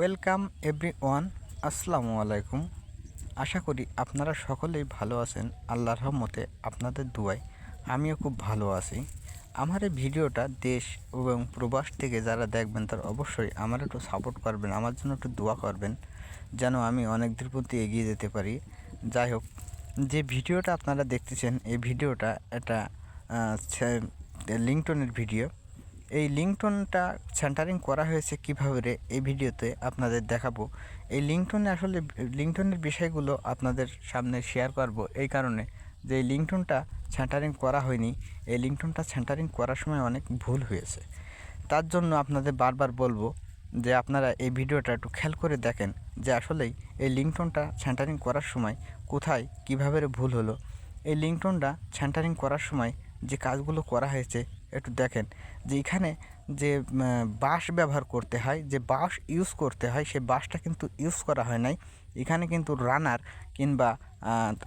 Welcome everyone. আসসালামু আলাইকুম। আশা করি আপনারা সকলেই ভালো আছেন। আল্লাহর রহমতে আপনাদের দুয়ায় আমিও খুব ভালো আছি। আমার এই ভিডিওটা দেশ এবং প্রবাস থেকে যারা দেখবেন তারা অবশ্যই আমার একটু সাপোর্ট করবেন, আমার জন্য একটু দোয়া করবেন যেন আমি অনেক দূর প্রতি এগিয়ে যেতে পারি। যাই হোক, যে ভিডিওটা আপনারা দেখতেছেন এই ভিডিওটা একটা লিংটনের ভিডিও। এই লিংটনটা সেন্টারিং করা হয়েছে কীভাবে এই ভিডিওতে আপনাদের দেখাবো। এই লিংটনের বিষয়গুলো আপনাদের সামনে শেয়ার করব এই কারণে যে এই লিংটনটা সেন্টারিং করা হয়নি। এই লিংটনটা সেন্টারিং করার সময় অনেক ভুল হয়েছে। তার জন্য আপনাদের বারবার বলবো যে আপনারা এই ভিডিওটা একটু খেয়াল করে দেখেন যে আসলেই এই লিংটনটা সেন্টারিং করার সময় কোথায় কীভাবে ভুল হলো। এই লিংটনটা সেন্টারিং করার সময় যে কাজগুলো করা হয়েছে একটু দেখেন যে এখানে যে বাঁশ ব্যবহার করতে হয়, যে বাঁশ ইউজ করতে হয়, সে বাঁশটা কিন্তু ইউজ করা হয় নাই। এখানে কিন্তু রানার কিংবা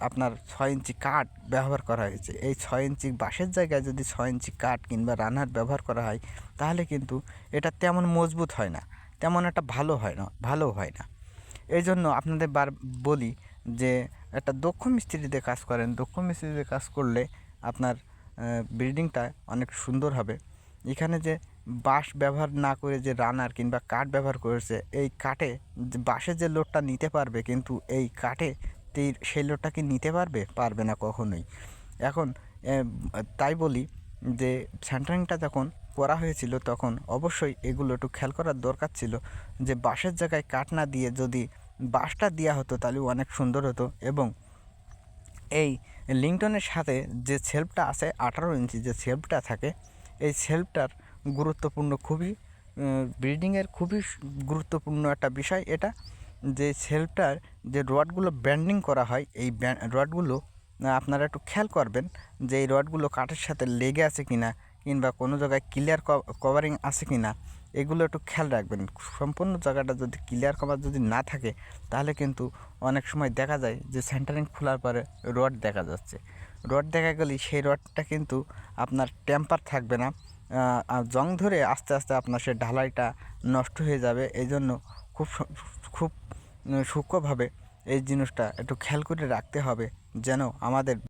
আপনার 6 ইঞ্চি কাঠ ব্যবহার করা হয়েছে। এই 6 ইঞ্চি বাঁশের জায়গায় যদি 6 ইঞ্চি কাঠ কিংবা রানার ব্যবহার করা হয় তাহলে কিন্তু এটা তেমন মজবুত হয় না, তেমন একটা ভালো হয় না। এই জন্য আপনাদের বলি যে একটা দক্ষ মিস্ত্রিতে কাজ করেন। দক্ষ মিস্ত্রিতে কাজ করলে আপনার বিল্ডিংটা অনেক সুন্দর হবে। এখানে যে বাঁশ ব্যবহার না করে যে রানার কিংবা কাঠ ব্যবহার করেছে, এই কাঠে বাঁশে যে লোডটা নিতে পারবে কিন্তু এই কাঠে সেই লোডটা কি নিতে পারবে না কখনোই। এখন তাই বলি যে সেন্টারিংটা যখন করা হয়েছিল তখন অবশ্যই এগুলো একটু খেয়াল করার দরকার ছিল যে বাঁশের জায়গায় কাঠ না দিয়ে যদি বাঁশটা দেওয়া হতো তাহলে অনেক সুন্দর হতো। এবং এই লিংটনের সাথে যে সেলফটা আছে 18 ইঞ্চি যে সেলফটা থাকে, এই সেলফটার খুবই বিল্ডিংয়ের খুবই গুরুত্বপূর্ণ একটা বিষয় এটা। যে সেলফটার যে রডগুলো ব্যান্ডিং করা হয়, এই রডগুলো আপনারা একটু খেয়াল করবেন যে এই রডগুলো কাঠের সাথে লেগে আছে কি না কিংবা কোনো জায়গায় ক্লিয়ার কভারিং আছে কি না, এগুলো একটু খেয়াল রাখবেন। সম্পূর্ণ জায়গাটা যদি ক্লিয়ার কভার যদি না থাকে তাহলে কিন্তু অনেক সময় দেখা যায় যে সেন্টারিং খোলার পরে রড দেখা যাচ্ছে। রড দেখা গেলে সেই রডটা কিন্তু আপনার টেম্পার থাকবে না, জং ধরে আস্তে আস্তে আপনার সে ঢালাইটা নষ্ট হয়ে যাবে। এই জন্য খুব খুব সূক্ষ্মভাবে এই জিনিসটা একটু খেয়াল করে রাখতে হবে যেন আমাদের